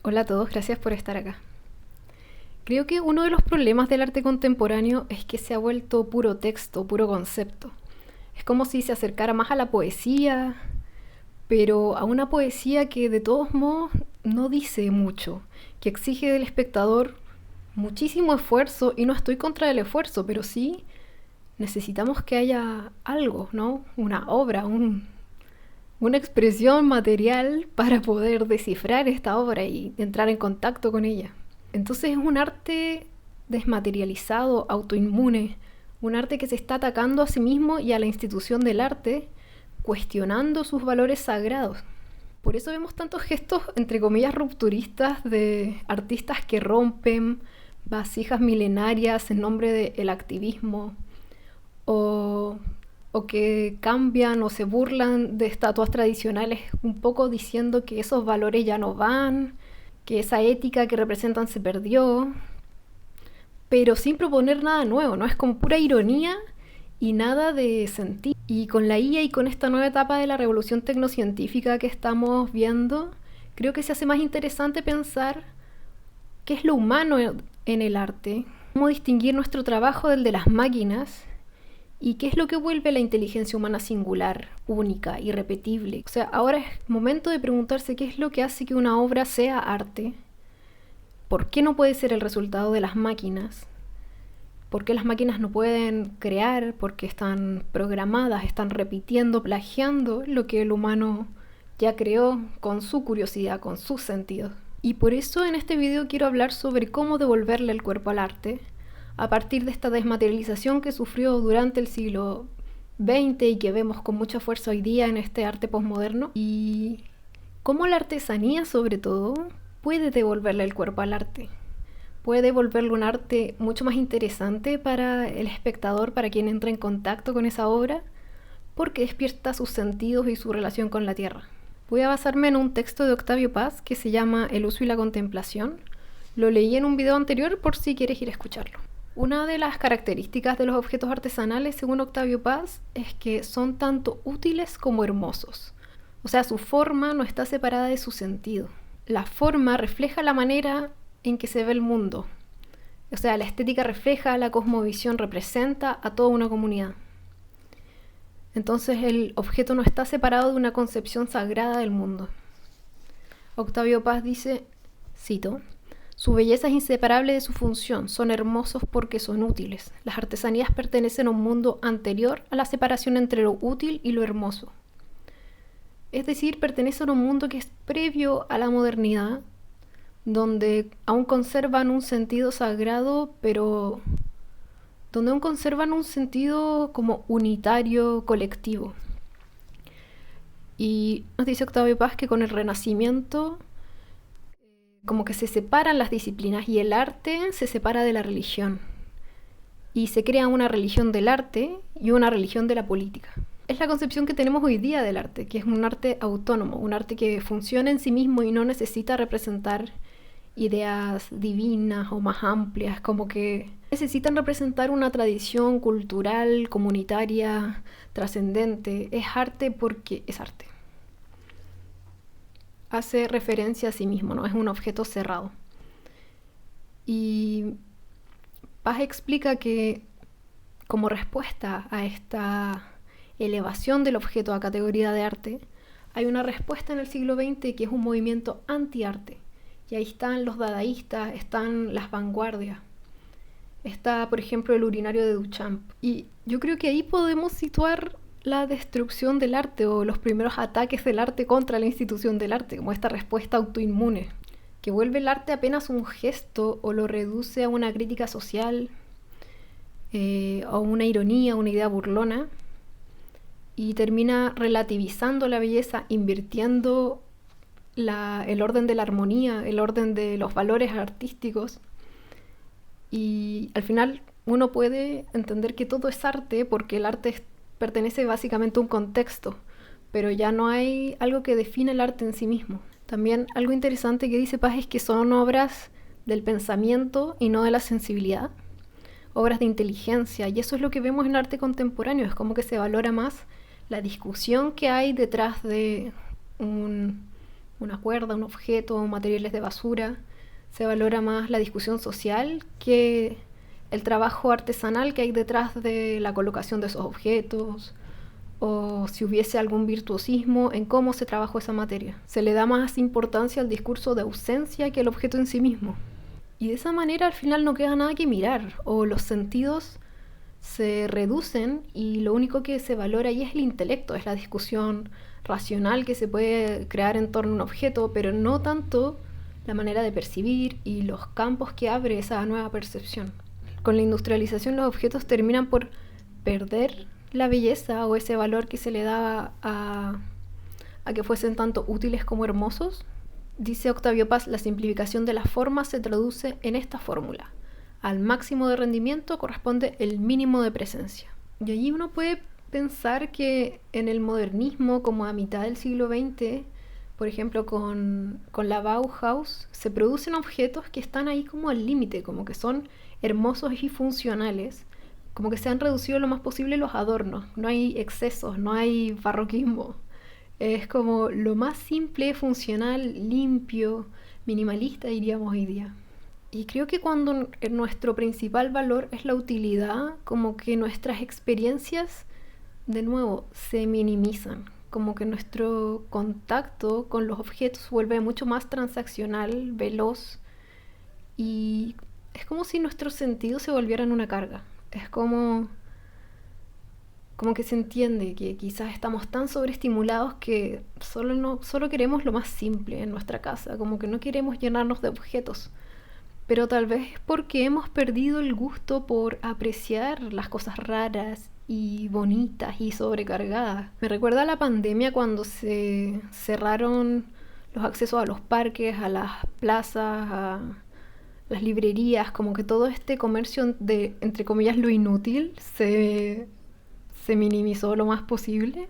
Hola a todos, gracias por estar acá. Creo que uno de los problemas del arte contemporáneo es que se ha vuelto puro texto, puro concepto. Es como si se acercara más a la poesía, pero a una poesía que de todos modos no dice mucho, que exige del espectador muchísimo esfuerzo, y no estoy contra el esfuerzo, pero sí necesitamos que haya algo, ¿no? Una obra, una expresión material para poder descifrar esta obra y entrar en contacto con ella. Entonces es un arte desmaterializado, autoinmune, un arte que se está atacando a sí mismo y a la institución del arte, cuestionando sus valores sagrados. Por eso vemos tantos gestos, entre comillas, rupturistas de artistas que rompen vasijas milenarias en nombre del activismo, o, o que cambian o se burlan de estatuas tradicionales, un poco diciendo que esos valores ya no van, que esa ética que representan se perdió, pero sin proponer nada nuevo, ¿no? Es como pura ironía y nada de sentido. Y con la IA y con esta nueva etapa de la revolución tecnocientífica que estamos viendo, creo que se hace más interesante pensar qué es lo humano en el arte, cómo distinguir nuestro trabajo del de las máquinas y qué es lo que vuelve la inteligencia humana singular, única, irrepetible. O sea, ahora es momento de preguntarse qué es lo que hace que una obra sea arte. ¿Por qué no puede ser el resultado de las máquinas? ¿Por qué las máquinas no pueden crear? Porque están programadas, están repitiendo, plagiando lo que el humano ya creó con su curiosidad, con sus sentidos. Y por eso en este video quiero hablar sobre cómo devolverle el cuerpo al arte, a partir de esta desmaterialización que sufrió durante el siglo XX y que vemos con mucha fuerza hoy día en este arte posmoderno, y cómo la artesanía, sobre todo, puede devolverle el cuerpo al arte. Puede volverlo un arte mucho más interesante para el espectador, para quien entra en contacto con esa obra, porque despierta sus sentidos y su relación con la tierra. Voy a basarme en un texto de Octavio Paz que se llama El uso y la contemplación. Lo leí en un video anterior por si quieres ir a escucharlo. Una de las características de los objetos artesanales, según Octavio Paz, es que son tanto útiles como hermosos. O sea, su forma no está separada de su sentido. La forma refleja la manera en que se ve el mundo. O sea, la estética refleja, la cosmovisión representa a toda una comunidad. Entonces el objeto no está separado de una concepción sagrada del mundo. Octavio Paz dice, cito, su belleza es inseparable de su función, son hermosos porque son útiles. Las artesanías pertenecen a un mundo anterior a la separación entre lo útil y lo hermoso. Es decir, pertenecen a un mundo que es previo a la modernidad, donde aún conservan un sentido sagrado, pero donde aún conservan un sentido como unitario, colectivo. Y nos dice Octavio Paz que con el Renacimiento como que se separan las disciplinas y el arte se separa de la religión. Y se crea una religión del arte y una religión de la política. Es la concepción que tenemos hoy día del arte, que es un arte autónomo, un arte que funciona en sí mismo y no necesita representar ideas divinas o más amplias, como que necesitan representar una tradición cultural, comunitaria, trascendente. Es arte porque es arte. Hace referencia a sí mismo, no es un objeto cerrado. Y Paz explica que como respuesta a esta elevación del objeto a categoría de arte, hay una respuesta en el siglo XX que es un movimiento anti-arte. Y ahí están los dadaístas, están las vanguardias. Está, por ejemplo, el urinario de Duchamp. Y yo creo que ahí podemos situar la destrucción del arte o los primeros ataques del arte contra la institución del arte, como esta respuesta autoinmune, que vuelve el arte apenas un gesto o lo reduce a una crítica social, a una ironía, una idea burlona, y termina relativizando la belleza, invirtiendo el orden de la armonía, el orden de los valores artísticos. Y al final uno puede entender que todo es arte porque el arte pertenece básicamente a un contexto, pero ya no hay algo que define el arte en sí mismo. También algo interesante que dice Paz es que son obras del pensamiento y no de la sensibilidad, obras de inteligencia, y eso es lo que vemos en el arte contemporáneo, es como que se valora más la discusión que hay detrás de un una cuerda, un objeto, materiales de basura. Se valora más la discusión social que el trabajo artesanal que hay detrás de la colocación de esos objetos, o si hubiese algún virtuosismo en cómo se trabajó esa materia. Se le da más importancia al discurso de ausencia que al objeto en sí mismo. Y de esa manera al final no queda nada que mirar, o los sentidos se reducen y lo único que se valora ahí es el intelecto, es la discusión racional que se puede crear en torno a un objeto, pero no tanto la manera de percibir y los campos que abre esa nueva percepción. Con la industrialización los objetos terminan por perder la belleza o ese valor que se le daba a que fuesen tanto útiles como hermosos. Dice Octavio Paz, la simplificación de la forma se traduce en esta fórmula. Al máximo de rendimiento corresponde el mínimo de presencia. Y allí uno puede pensar que en el modernismo, como a mitad del siglo XX, por ejemplo con la Bauhaus, se producen objetos que están ahí como al límite, como que son hermosos y funcionales, como que se han reducido lo más posible los adornos, no hay excesos, no hay barroquismo. Es como lo más simple, funcional, limpio, minimalista diríamos hoy día. Y creo que cuando nuestro principal valor es la utilidad, como que nuestras experiencias, de nuevo, se minimizan. Como que nuestro contacto con los objetos se vuelve mucho más transaccional, veloz. Y es como si nuestros sentidos se volvieran una carga. Es como que se entiende que quizás estamos tan sobreestimulados que solo queremos lo más simple en nuestra casa, como que no queremos llenarnos de objetos. Pero tal vez es porque hemos perdido el gusto por apreciar las cosas raras y bonitas y sobrecargadas. Me recuerda a la pandemia cuando se cerraron los accesos a los parques, a las plazas, a las librerías, como que todo este comercio de, entre comillas, lo inútil se minimizó lo más posible.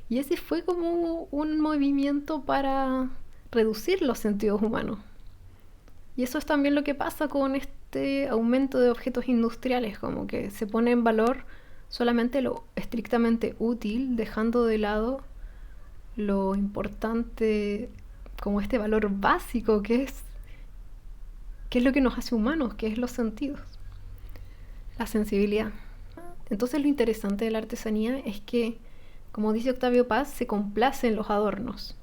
Y ese fue como un movimiento para reducir los sentidos humanos. Y eso es también lo que pasa con este aumento de objetos industriales, como que se pone en valor solamente lo estrictamente útil, dejando de lado lo importante como este valor básico que es lo que nos hace humanos, que es los sentidos, la sensibilidad. Entonces lo interesante de la artesanía es que, como dice Octavio Paz, se complace en los adornos,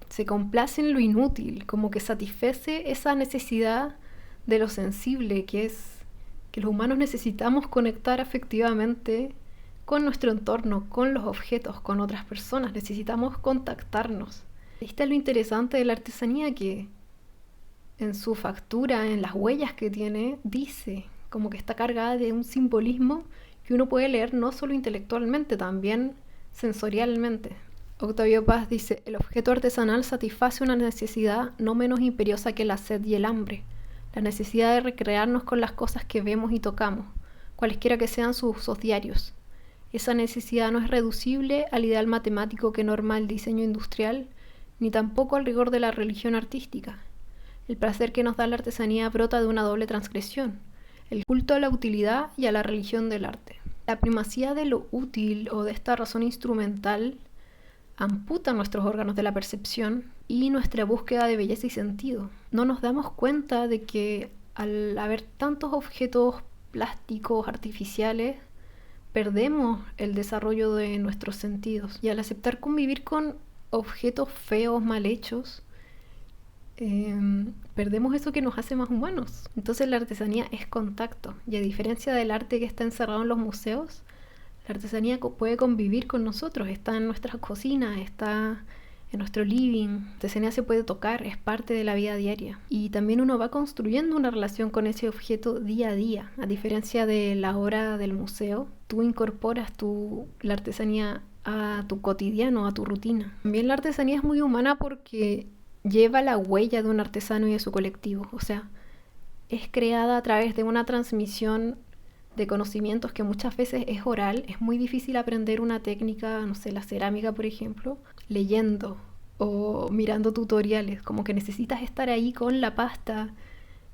se complace en lo inútil, como que satisface esa necesidad de lo sensible, que es que los humanos necesitamos conectar afectivamente con nuestro entorno, con los objetos, con otras personas, necesitamos contactarnos. Ahí está lo interesante de la artesanía, que en su factura, en las huellas que tiene, dice como que está cargada de un simbolismo que uno puede leer no solo intelectualmente, también sensorialmente. Octavio Paz dice, el objeto artesanal satisface una necesidad no menos imperiosa que la sed y el hambre, la necesidad de recrearnos con las cosas que vemos y tocamos, cualesquiera que sean sus usos diarios. Esa necesidad no es reducible al ideal matemático que norma el diseño industrial, ni tampoco al rigor de la religión artística. El placer que nos da la artesanía brota de una doble transgresión, el culto a la utilidad y a la religión del arte. La primacía de lo útil o de esta razón instrumental amputa nuestros órganos de la percepción y nuestra búsqueda de belleza y sentido. No nos damos cuenta de que al haber tantos objetos plásticos, artificiales, perdemos el desarrollo de nuestros sentidos. Y al aceptar convivir con objetos feos, mal hechos, perdemos eso que nos hace más humanos. Entonces la artesanía es contacto, y a diferencia del arte que está encerrado en los museos, la artesanía puede convivir con nosotros, está en nuestras cocinas, está en nuestro living. La artesanía se puede tocar, es parte de la vida diaria. Y también uno va construyendo una relación con ese objeto día a día. A diferencia de la obra del museo, tú incorporas la artesanía a tu cotidiano, a tu rutina. También la artesanía es muy humana porque lleva la huella de un artesano y de su colectivo. O sea, es creada a través de una transmisión de conocimientos que muchas veces es oral. Es muy difícil aprender una técnica, no sé, la cerámica por ejemplo, leyendo o mirando tutoriales, como que necesitas estar ahí con la pasta.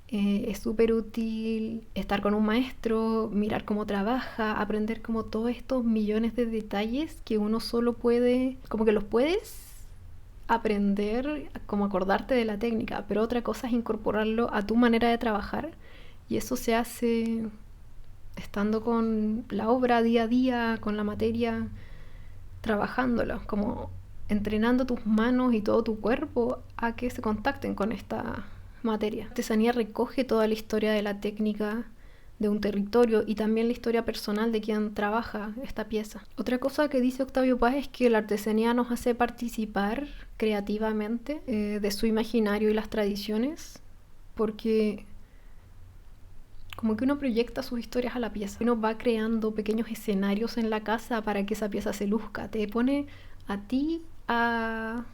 Es súper útil estar con un maestro, mirar cómo trabaja, aprender como todos estos millones de detalles que uno solo puede, como que los puedes aprender, como acordarte de la técnica, pero otra cosa es incorporarlo a tu manera de trabajar, y eso se hace estando con la obra día a día, con la materia, trabajándolo, como entrenando tus manos y todo tu cuerpo a que se contacten con esta materia. La artesanía recoge toda la historia de la técnica de un territorio y también la historia personal de quien trabaja esta pieza. Otra cosa que dice Octavio Paz es que la artesanía nos hace participar creativamente de su imaginario y las tradiciones, porque como que uno proyecta sus historias a la pieza. Uno va creando pequeños escenarios en la casa para que esa pieza se luzca. Te pone a ti a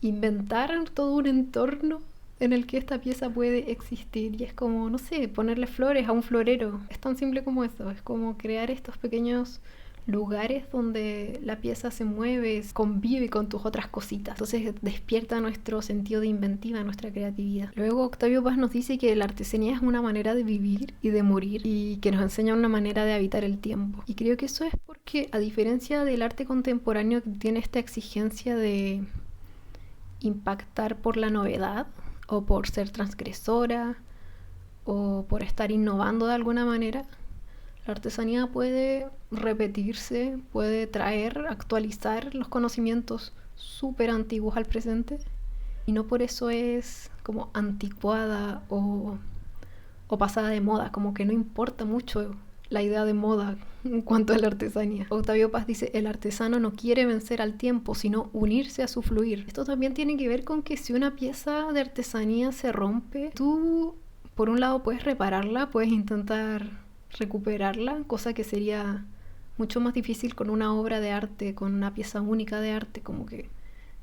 inventar todo un entorno en el que esta pieza puede existir. Y es como, no sé, ponerle flores a un florero. Es tan simple como eso. Es como crear estos pequeños lugares donde la pieza se mueve, convive con tus otras cositas. Entonces despierta nuestro sentido de inventiva, nuestra creatividad. Luego Octavio Paz nos dice que la artesanía es una manera de vivir y de morir, y que nos enseña una manera de habitar el tiempo. Y creo que eso es porque, a diferencia del arte contemporáneo, que tiene esta exigencia de impactar por la novedad, o por ser transgresora, o por estar innovando de alguna manera, la artesanía puede repetirse, puede traer, actualizar los conocimientos súper antiguos al presente, y no por eso es como anticuada o pasada de moda, como que no importa mucho la idea de moda en cuanto a la artesanía. Octavio Paz dice: el artesano no quiere vencer al tiempo, sino unirse a su fluir. Esto también tiene que ver con que si una pieza de artesanía se rompe, tú por un lado puedes repararla, puedes intentar recuperarla, cosa que sería mucho más difícil con una obra de arte, con una pieza única de arte, como que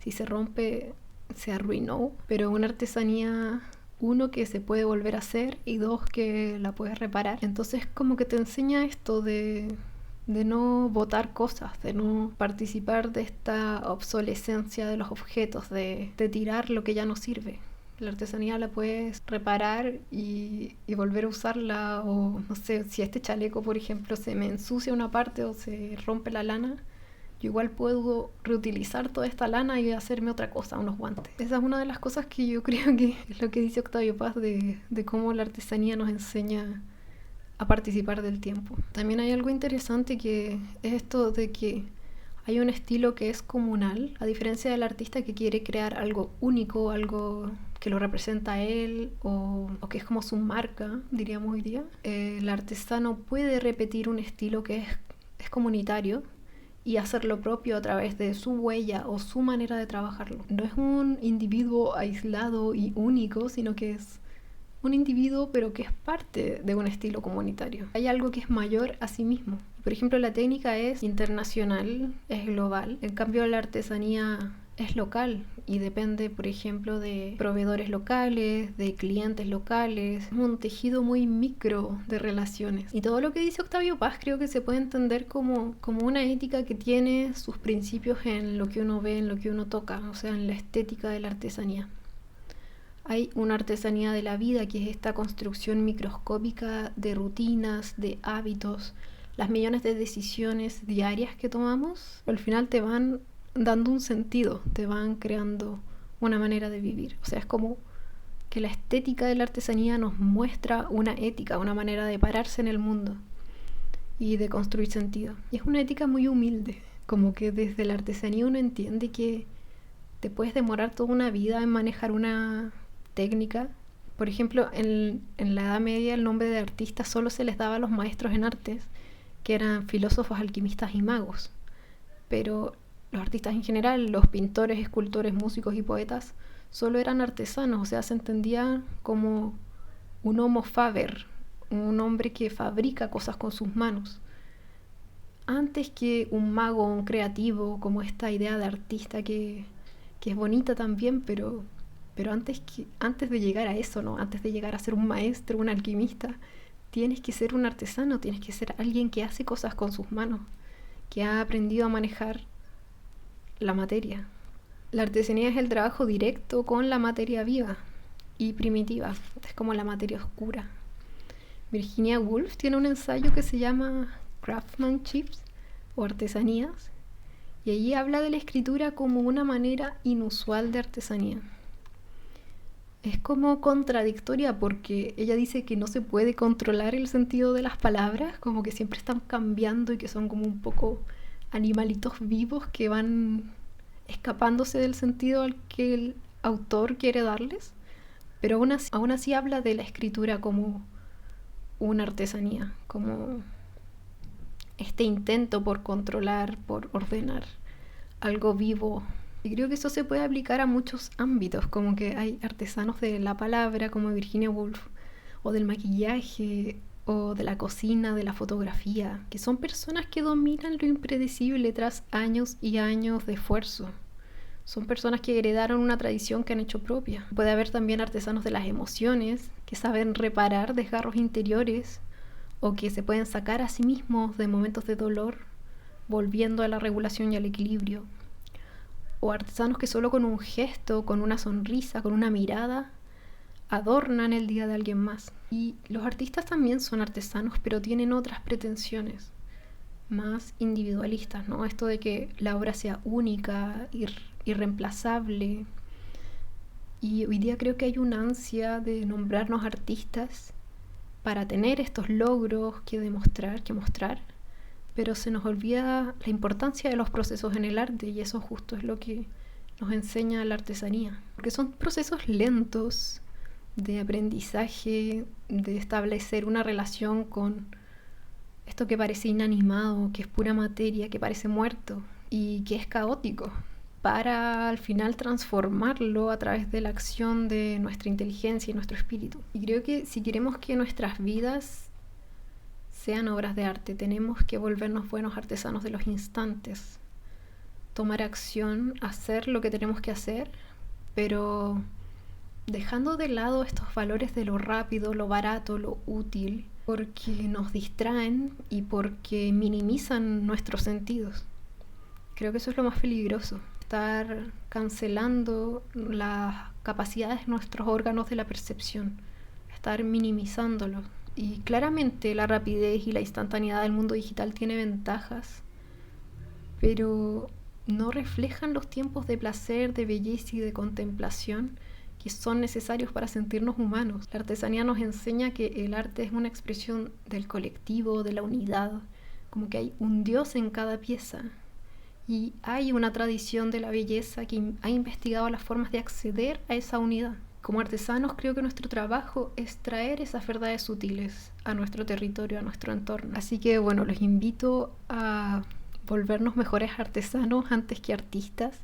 si se rompe se arruinó. Pero una artesanía, uno, que se puede volver a hacer, y dos, que la puedes reparar. Entonces como que te enseña esto de no botar cosas, de no participar de esta obsolescencia de los objetos, de tirar lo que ya no sirve. La artesanía la puedes reparar y volver a usarla. O no sé, si este chaleco, por ejemplo, se me ensucia una parte o se rompe la lana, yo igual puedo reutilizar toda esta lana y hacerme otra cosa, unos guantes. Esa es una de las cosas que yo creo que es lo que dice Octavio Paz de cómo la artesanía nos enseña a participar del tiempo. También hay algo interesante, que es esto de que hay un estilo que es comunal, a diferencia del artista que quiere crear algo único, algo que lo representa a él, o que es como su marca, diríamos hoy día. El artesano puede repetir un estilo que es comunitario y hacerlo propio a través de su huella o su manera de trabajarlo. No es un individuo aislado y único, sino que es un individuo pero que es parte de un estilo comunitario. Hay algo que es mayor a sí mismo. Por ejemplo, la técnica es internacional, es global. En cambio, la artesanía es local y depende, por ejemplo, de proveedores locales, de clientes locales. Es un tejido muy micro de relaciones. Y todo lo que dice Octavio Paz creo que se puede entender como una ética que tiene sus principios en lo que uno ve, en lo que uno toca, o sea, en la estética de la artesanía. Hay una artesanía de la vida, que es esta construcción microscópica de rutinas, de hábitos, las millones de decisiones diarias que tomamos, al final te van dando un sentido, te van creando una manera de vivir. O sea, es como que la estética de la artesanía nos muestra una ética, una manera de pararse en el mundo y de construir sentido. Y es una ética muy humilde, como que desde la artesanía uno entiende que te puedes demorar toda una vida en manejar una técnica. Por ejemplo, en la Edad Media el nombre de artista solo se les daba a los maestros en artes, que eran filósofos, alquimistas y magos. Pero los artistas en general, los pintores, escultores, músicos y poetas, solo eran artesanos, o sea, se entendía como un homo faber, un hombre que fabrica cosas con sus manos. Antes que un mago, un creativo, como esta idea de artista que es bonita también, pero antes de llegar a eso, ¿no? Antes de llegar a ser un maestro, un alquimista, tienes que ser un artesano, tienes que ser alguien que hace cosas con sus manos, que ha aprendido a manejar la materia. La artesanía es el trabajo directo con la materia viva y primitiva, es como la materia oscura. Virginia Woolf tiene un ensayo que se llama Craftsmanships o Artesanías, Y allí habla de la escritura como una manera inusual de artesanía. Es como contradictoria porque ella dice que no se puede controlar el sentido de las palabras, como que siempre están cambiando y que son como un poco animalitos vivos que van escapándose del sentido al que el autor quiere darles, pero aún así habla de la escritura como una artesanía, como este intento por controlar, por ordenar algo vivo. Y creo que eso se puede aplicar a muchos ámbitos, como que hay artesanos de la palabra como Virginia Woolf, o del maquillaje, o de la cocina, de la fotografía, que son personas que dominan lo impredecible tras años y años de esfuerzo. Son personas que heredaron una tradición que han hecho propia. Puede haber también artesanos de las emociones, que saben reparar desgarros interiores, o que se pueden sacar a sí mismos de momentos de dolor, volviendo a la regulación y al equilibrio. O artesanos que solo con un gesto, con una sonrisa, con una mirada, adornan el día de alguien más. Y los artistas también son artesanos, pero tienen otras pretensiones, más individualistas, ¿no? Esto de que la obra sea única, irreemplazable. Y hoy día creo que hay una ansia de nombrarnos artistas para tener estos logros que mostrar, pero se nos olvida la importancia de los procesos en el arte, y eso justo es lo que nos enseña la artesanía, porque son procesos lentos de aprendizaje, de establecer una relación con esto que parece inanimado, que es pura materia, que parece muerto y que es caótico, para al final transformarlo a través de la acción de nuestra inteligencia y nuestro espíritu. Y creo que si queremos que nuestras vidas sean obras de arte, tenemos que volvernos buenos artesanos de los instantes, tomar acción, hacer lo que tenemos que hacer, pero dejando de lado estos valores de lo rápido, lo barato, lo útil, porque nos distraen y porque minimizan nuestros sentidos. Creo que eso es lo más peligroso, estar cancelando las capacidades de nuestros órganos de la percepción, estar minimizándolos. Y claramente la rapidez y la instantaneidad del mundo digital tiene ventajas, pero no reflejan los tiempos de placer, de belleza y de contemplación que son necesarios para sentirnos humanos. La artesanía nos enseña que el arte es una expresión del colectivo, de la unidad, como que hay un Dios en cada pieza. Y hay una tradición de la belleza que ha investigado las formas de acceder a esa unidad. Como artesanos creo que nuestro trabajo es traer esas verdades sutiles a nuestro territorio, a nuestro entorno. Así que bueno, los invito a volvernos mejores artesanos antes que artistas,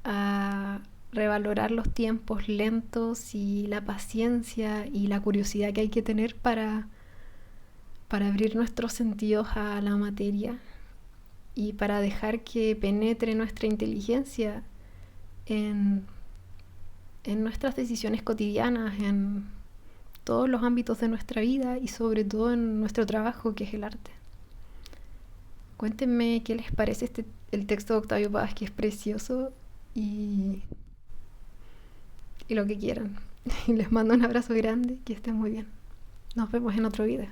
a revalorar los tiempos lentos y la paciencia y la curiosidad que hay que tener para abrir nuestros sentidos a la materia y para dejar que penetre nuestra inteligencia en nuestras decisiones cotidianas, en todos los ámbitos de nuestra vida y sobre todo en nuestro trabajo, que es el arte. Cuéntenme qué les parece el texto de Octavio Paz, que es precioso, y lo que quieran. Y les mando un abrazo grande, que estén muy bien. Nos vemos en otro video.